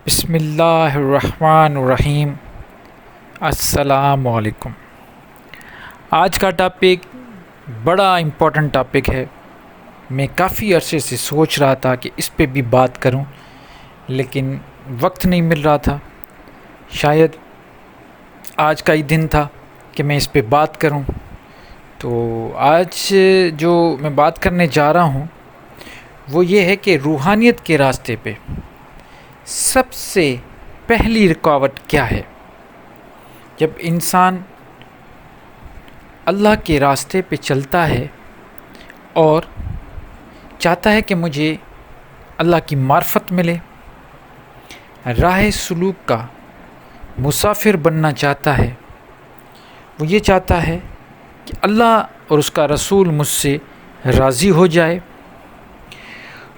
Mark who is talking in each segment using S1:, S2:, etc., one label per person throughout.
S1: بسم اللہ الرحمن الرحیم۔ السلام علیکم۔ آج کا ٹاپک بڑا امپورٹنٹ ٹاپک ہے۔ میں کافی عرصے سے سوچ رہا تھا کہ اس پہ بھی بات کروں، لیکن وقت نہیں مل رہا تھا۔ شاید آج کا ہی دن تھا کہ میں اس پہ بات کروں۔ تو آج جو میں بات کرنے جا رہا ہوں وہ یہ ہے کہ روحانیت کے راستے پہ سب سے پہلی رکاوٹ کیا ہے۔ جب انسان اللہ کے راستے پہ چلتا ہے اور چاہتا ہے کہ مجھے اللہ کی معرفت ملے، راہ سلوک کا مسافر بننا چاہتا ہے، وہ یہ چاہتا ہے کہ اللہ اور اس کا رسول مجھ سے راضی ہو جائے،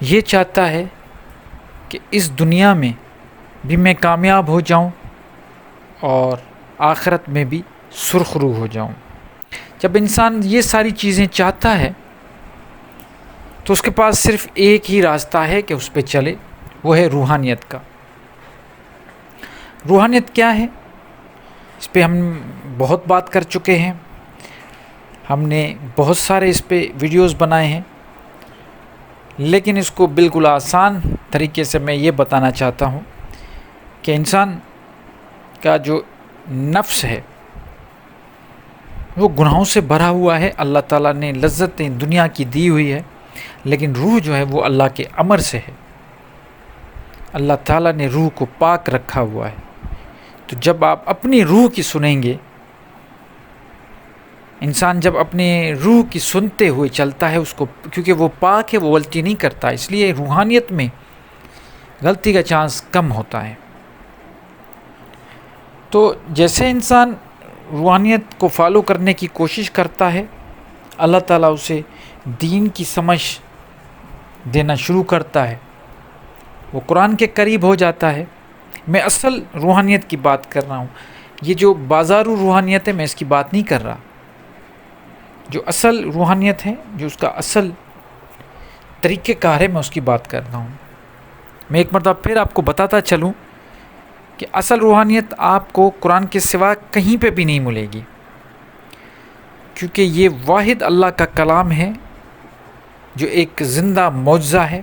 S1: یہ چاہتا ہے کہ اس دنیا میں بھی میں کامیاب ہو جاؤں اور آخرت میں بھی سرخ رو ہو جاؤں۔ جب انسان یہ ساری چیزیں چاہتا ہے تو اس کے پاس صرف ایک ہی راستہ ہے کہ اس پہ چلے، وہ ہے روحانیت کا۔ روحانیت کیا ہے؟ اس پہ ہم بہت بات کر چکے ہیں، ہم نے بہت سارے اس پہ ویڈیوز بنائے ہیں، لیکن اس کو بالکل آسان طریقے سے میں یہ بتانا چاہتا ہوں کہ انسان کا جو نفس ہے وہ گناہوں سے بھرا ہوا ہے۔ اللہ تعالیٰ نے لذتیں دنیا کی دی ہوئی ہے، لیکن روح جو ہے وہ اللہ کے امر سے ہے۔ اللہ تعالیٰ نے روح کو پاک رکھا ہوا ہے۔ تو جب آپ اپنی روح کی سنیں گے، انسان جب اپنے روح کی سنتے ہوئے چلتا ہے، اس کو کیونکہ وہ پاک ہے، وہ غلطی نہیں کرتا، اس لیے روحانیت میں غلطی کا چانس کم ہوتا ہے۔ تو جیسے انسان روحانیت کو فالو کرنے کی کوشش کرتا ہے، اللہ تعالیٰ اسے دین کی سمجھ دینا شروع کرتا ہے، وہ قرآن کے قریب ہو جاتا ہے۔ میں اصل روحانیت کی بات کر رہا ہوں، یہ جو بازارو روحانیت ہے میں اس کی بات نہیں کر رہا۔ جو اصل روحانیت ہے، جو اس کا اصل طریقہ کار ہے، میں اس کی بات کر رہا ہوں۔ میں ایک مرتبہ پھر آپ کو بتاتا چلوں کہ اصل روحانیت آپ کو قرآن کے سوا کہیں پہ بھی نہیں ملے گی، کیونکہ یہ واحد اللہ کا کلام ہے جو ایک زندہ معجزہ ہے،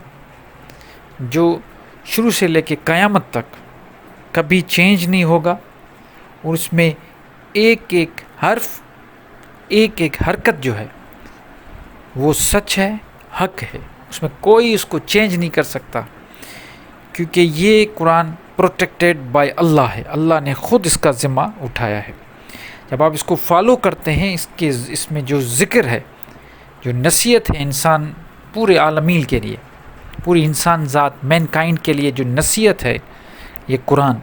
S1: جو شروع سے لے کے قیامت تک کبھی چینج نہیں ہوگا، اور اس میں ایک ایک حرف، ایک ایک حرکت جو ہے وہ سچ ہے، حق ہے، اس میں کوئی اس کو چینج نہیں کر سکتا، کیونکہ یہ قرآن پروٹیکٹیڈ بائی اللہ ہے، اللہ نے خود اس کا ذمہ اٹھایا ہے۔ جب آپ اس کو فالو کرتے ہیں، اس میں جو ذکر ہے، جو نصیحت ہے انسان پورے عالمین کے لیے، پوری انسان ذات مین کائنڈ کے لیے جو نصیحت ہے یہ قرآن،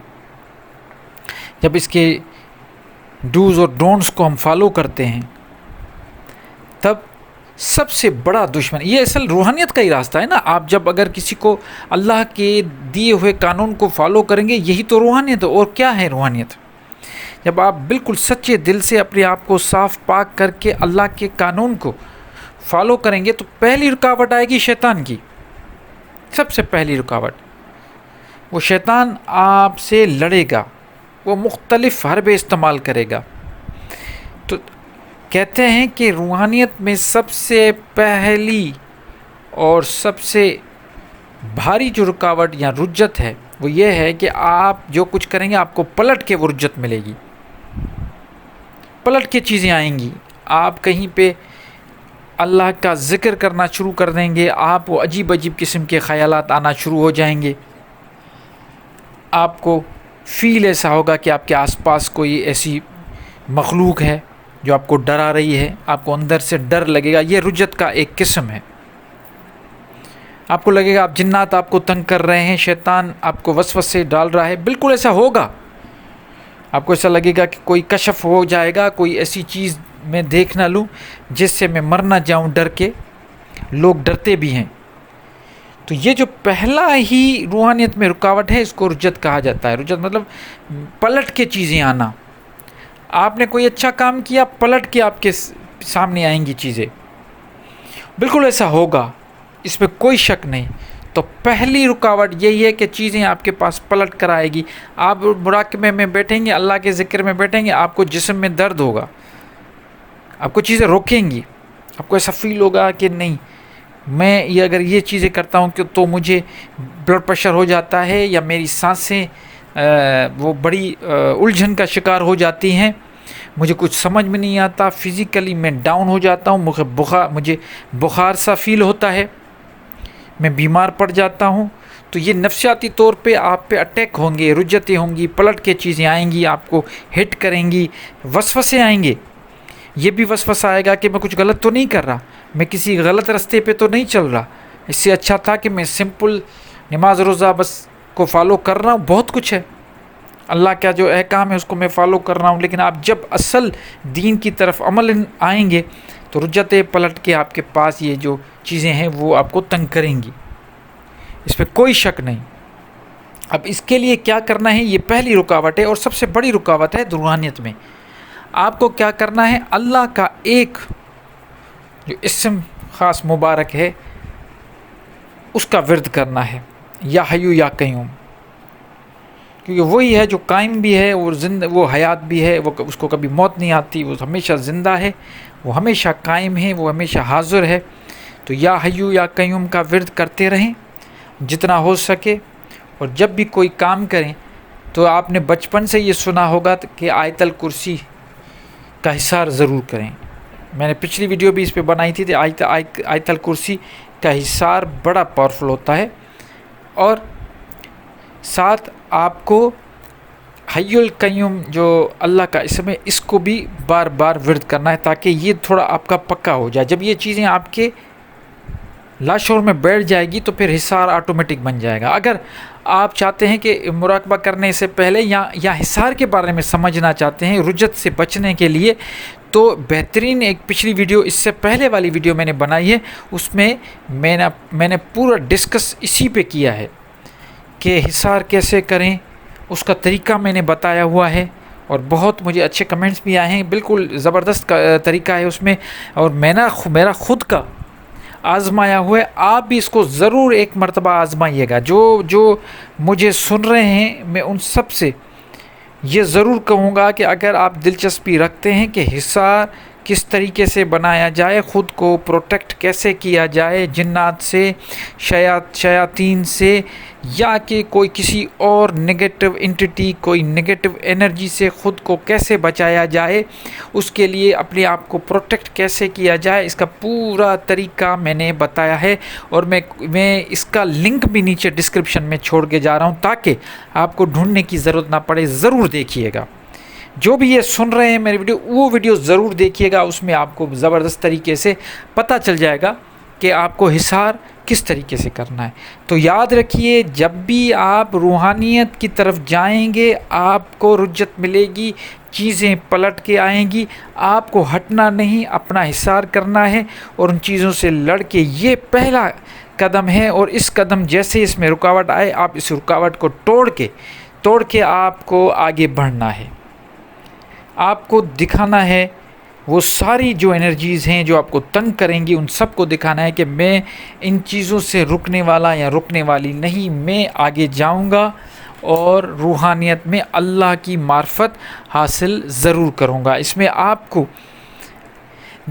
S1: جب اس کے ڈوز اور ڈونٹس کو ہم فالو کرتے ہیں، تب سب سے بڑا دشمن، یہ اصل روحانیت کا ہی راستہ ہے نا۔ آپ جب اگر کسی کو اللہ کے دیے ہوئے قانون کو فالو کریں گے، یہی تو روحانیت ہے۔ اور کیا ہے روحانیت؟ جب آپ بالکل سچے دل سے اپنے آپ کو صاف پاک کر کے اللہ کے قانون کو فالو کریں گے، تو پہلی رکاوٹ آئے گی شیطان کی۔ سب سے پہلی رکاوٹ، وہ شیطان آپ سے لڑے گا، وہ مختلف حربے استعمال کرے گا۔ تو کہتے ہیں کہ روحانیت میں سب سے پہلی اور سب سے بھاری جو رکاوٹ یا رجت ہے وہ یہ ہے کہ آپ جو کچھ کریں گے آپ کو پلٹ کے وہ رجت ملے گی، پلٹ کے چیزیں آئیں گی۔ آپ کہیں پہ اللہ کا ذکر کرنا شروع کر دیں گے، آپ وہ عجیب عجیب قسم کے خیالات آنا شروع ہو جائیں گے، آپ کو فیل ایسا ہوگا کہ آپ کے آس پاس کوئی ایسی مخلوق ہے جو آپ کو ڈرا رہی ہے، آپ کو اندر سے ڈر لگے گا۔ یہ رجت کا ایک قسم ہے۔ آپ کو لگے گا آپ جنات آپ کو تنگ کر رہے ہیں، شیطان آپ کو وسوسے ڈال رہا ہے، بالکل ایسا ہوگا۔ آپ کو ایسا لگے گا کہ کوئی کشف ہو جائے گا، کوئی ایسی چیز میں دیکھ نہ لوں جس سے میں مر نہ جاؤں ڈر کے، لوگ ڈرتے بھی ہیں۔ تو یہ جو پہلا ہی روحانیت میں رکاوٹ ہے، اس کو رجت کہا جاتا ہے۔ رجت مطلب پلٹ کے چیزیں آنا۔ آپ نے کوئی اچھا کام کیا، پلٹ کے آپ کے سامنے آئیں گی چیزیں، بالکل ایسا ہوگا، اس میں کوئی شک نہیں۔ تو پہلی رکاوٹ یہی ہے کہ چیزیں آپ کے پاس پلٹ کر آئے گی. آپ مراقبے میں بیٹھیں گے, اللہ کے ذکر میں بیٹھیں گے, آپ کو جسم میں درد ہوگا, آپ کو چیزیں روکیں گی, آپ کو ایسا فیل ہوگا کہ نہیں میں یہ اگر یہ چیزیں کرتا ہوں کہ تو مجھے بلڈ پریشر ہو جاتا ہے, یا میری سانسیں وہ بڑی الجھن کا شکار ہو جاتی ہیں, مجھے کچھ سمجھ میں نہیں آتا, فزیکلی میں ڈاؤن ہو جاتا ہوں, مجھے بخار سا فیل ہوتا ہے, میں بیمار پڑ جاتا ہوں. تو یہ نفسیاتی طور پہ آپ پہ اٹیک ہوں گے, رجتیں ہوں گی, پلٹ کے چیزیں آئیں گی, آپ کو ہٹ کریں گی, وسوسے آئیں گے. یہ بھی وسوسہ آئے گا کہ میں کچھ غلط تو نہیں کر رہا, میں کسی غلط راستے پہ تو نہیں چل رہا, اس سے اچھا تھا کہ میں سمپل نماز روزہ بس کو فالو کر رہا ہوں, بہت کچھ ہے, اللہ کا جو احکام ہے اس کو میں فالو کر رہا ہوں. لیکن آپ جب اصل دین کی طرف عمل آئیں گے تو رجتیں پلٹ کے آپ کے پاس یہ جو چیزیں ہیں وہ آپ کو تنگ کریں گی, اس پہ کوئی شک نہیں. اب اس کے لیے کیا کرنا ہے, یہ پہلی رکاوٹ ہے اور سب سے بڑی رکاوٹ ہے روحانیت میں. آپ کو کیا کرنا ہے, اللہ کا ایک جو اسم خاص مبارک ہے اس کا ورد کرنا ہے, یا حیو یا قیوم, کیونکہ وہی ہے جو قائم بھی ہے, وہ حیات بھی ہے, وہ اس کو کبھی موت نہیں آتی, وہ ہمیشہ زندہ ہے, وہ ہمیشہ قائم ہے, وہ ہمیشہ حاضر ہے. تو یا حیو یا قیوم کا ورد کرتے رہیں جتنا ہو سکے. اور جب بھی کوئی کام کریں تو آپ نے بچپن سے یہ سنا ہوگا کہ آیت الکرسی کا حصار ضرور کریں. میں نے پچھلی ویڈیو بھی اس پہ بنائی تھی کہ آیت الکرسی کا حصار بڑا پاورفل ہوتا ہے. اور ساتھ آپ کو حی القیوم جو اللہ کا اسم ہے اس کو بھی بار بار ورد کرنا ہے, تاکہ یہ تھوڑا آپ کا پکا ہو جائے. جب یہ چیزیں آپ کے لاشعور میں بیٹھ جائے گی تو پھر حصار آٹومیٹک بن جائے گا. اگر آپ چاہتے ہیں کہ مراقبہ کرنے سے پہلے یا حصار کے بارے میں سمجھنا چاہتے ہیں رجت سے بچنے کے لیے, تو بہترین ایک پچھلی ویڈیو اس سے پہلے والی ویڈیو میں نے بنائی ہے, اس میں میں نے پورا ڈسکس اسی پہ کیا ہے کہ حصار کیسے کریں, اس کا طریقہ میں نے بتایا ہوا ہے. اور بہت مجھے اچھے کمنٹس بھی آئے ہیں, بالکل زبردست طریقہ ہے اس میں, اور میرا خود کا آزمایا ہوا ہے. آپ بھی اس کو ضرور ایک مرتبہ آزمائیے گا. جو مجھے سن رہے ہیں میں ان سب سے یہ ضرور کہوں گا کہ اگر آپ دلچسپی رکھتے ہیں کہ حصار کس طریقے سے بنایا جائے, خود کو پروٹیکٹ کیسے کیا جائے جنات سے, شیاطین سے, یا کہ کوئی کسی اور نگیٹو انٹیٹی, کوئی نگیٹو انرجی سے خود کو کیسے بچایا جائے, اس کے لیے اپنے آپ کو پروٹیکٹ کیسے کیا جائے, اس کا پورا طریقہ میں نے بتایا ہے. اور میں اس کا لنک بھی نیچے ڈسکرپشن میں چھوڑ کے جا رہا ہوں تاکہ آپ کو ڈھونڈنے کی ضرورت نہ پڑے. ضرور دیکھیے گا, جو بھی یہ سن رہے ہیں میری ویڈیو, وہ ویڈیو ضرور دیکھیے گا. اس میں آپ کو زبردست طریقے سے پتہ چل جائے گا کہ آپ کو حصار کس طریقے سے کرنا ہے. تو یاد رکھیے, جب بھی آپ روحانیت کی طرف جائیں گے آپ کو رجت ملے گی, چیزیں پلٹ کے آئیں گی, آپ کو ہٹنا نہیں, اپنا حصار کرنا ہے اور ان چیزوں سے لڑ کے. یہ پہلا قدم ہے, اور اس قدم جیسے اس میں رکاوٹ آئے آپ اس رکاوٹ کو توڑ کے آپ کو آگے بڑھنا ہے. آپ کو دکھانا ہے وہ ساری جو انرجیز ہیں جو آپ کو تنگ کریں گی, ان سب کو دکھانا ہے کہ میں ان چیزوں سے رکنے والا یا رکنے والی نہیں, میں آگے جاؤں گا اور روحانیت میں اللہ کی معرفت حاصل ضرور کروں گا. اس میں آپ کو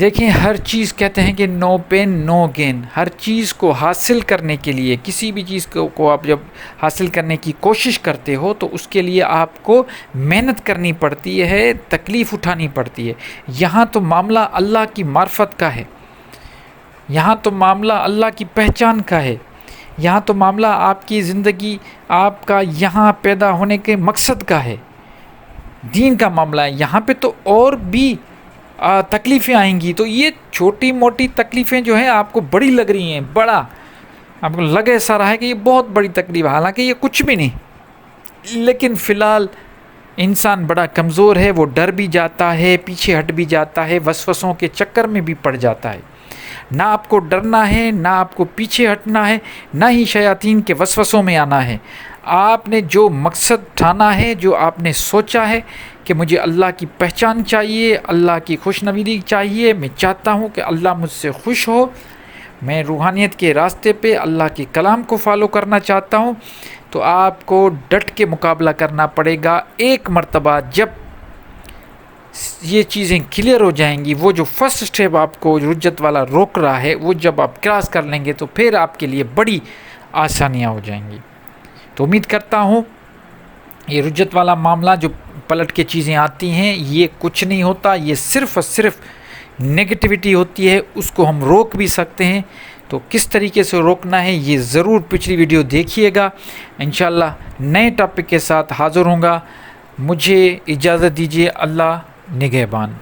S1: دیکھیں, ہر چیز کہتے ہیں کہ نو پین نو گین. ہر چیز کو حاصل کرنے کے لیے, کسی بھی چیز کو آپ جب حاصل کرنے کی کوشش کرتے ہو تو اس کے لیے آپ کو محنت کرنی پڑتی ہے, تکلیف اٹھانی پڑتی ہے. یہاں تو معاملہ اللہ کی معرفت کا ہے, یہاں تو معاملہ اللہ کی پہچان کا ہے, یہاں تو معاملہ آپ کی زندگی, آپ کا یہاں پیدا ہونے کے مقصد کا ہے, دین کا معاملہ ہے. یہاں پہ تو اور بھی تکلیفیں آئیں گی. تو یہ چھوٹی موٹی تکلیفیں جو ہیں آپ کو بڑی لگ رہی ہیں, بڑا آپ کو لگ ایسا رہا ہے کہ یہ بہت بڑی تکلیف ہے, حالانکہ یہ کچھ بھی نہیں. لیکن فی الحال انسان بڑا کمزور ہے, وہ ڈر بھی جاتا ہے, پیچھے ہٹ بھی جاتا ہے, وسوسوں کے چکر میں بھی پڑ جاتا ہے. نہ آپ کو ڈرنا ہے, نہ آپ کو پیچھے ہٹنا ہے, نہ ہی شیاطین کے وسوسوں میں آنا ہے. آپ نے جو مقصد ٹھانا ہے, جو آپ نے سوچا ہے کہ مجھے اللہ کی پہچان چاہیے, اللہ کی خوش نویدی چاہیے, میں چاہتا ہوں کہ اللہ مجھ سے خوش ہو, میں روحانیت کے راستے پہ اللہ کے کلام کو فالو کرنا چاہتا ہوں، تو آپ کو ڈٹ کے مقابلہ کرنا پڑے گا۔ ایک مرتبہ جب یہ چیزیں کلیئر ہو جائیں گی، وہ جو فرسٹ اسٹیپ آپ کو رجت والا روک رہا ہے، وہ جب آپ کراس کر لیں گے تو پھر آپ کے لیے بڑی آسانیاں ہو جائیں گی۔ تو امید کرتا ہوں یہ رجت والا معاملہ جو پلٹ کے چیزیں آتی ہیں، یہ کچھ نہیں ہوتا، یہ صرف اور صرف نگیٹیوٹی ہوتی ہے، اس کو ہم روک بھی سکتے ہیں۔ تو کس طریقے سے روکنا ہے یہ ضرور پچھلی ویڈیو دیکھیے گا۔ انشاءاللہ نئے ٹاپک کے ساتھ حاضر ہوں گا۔ مجھے اجازت دیجیے، اللہ نگہبان۔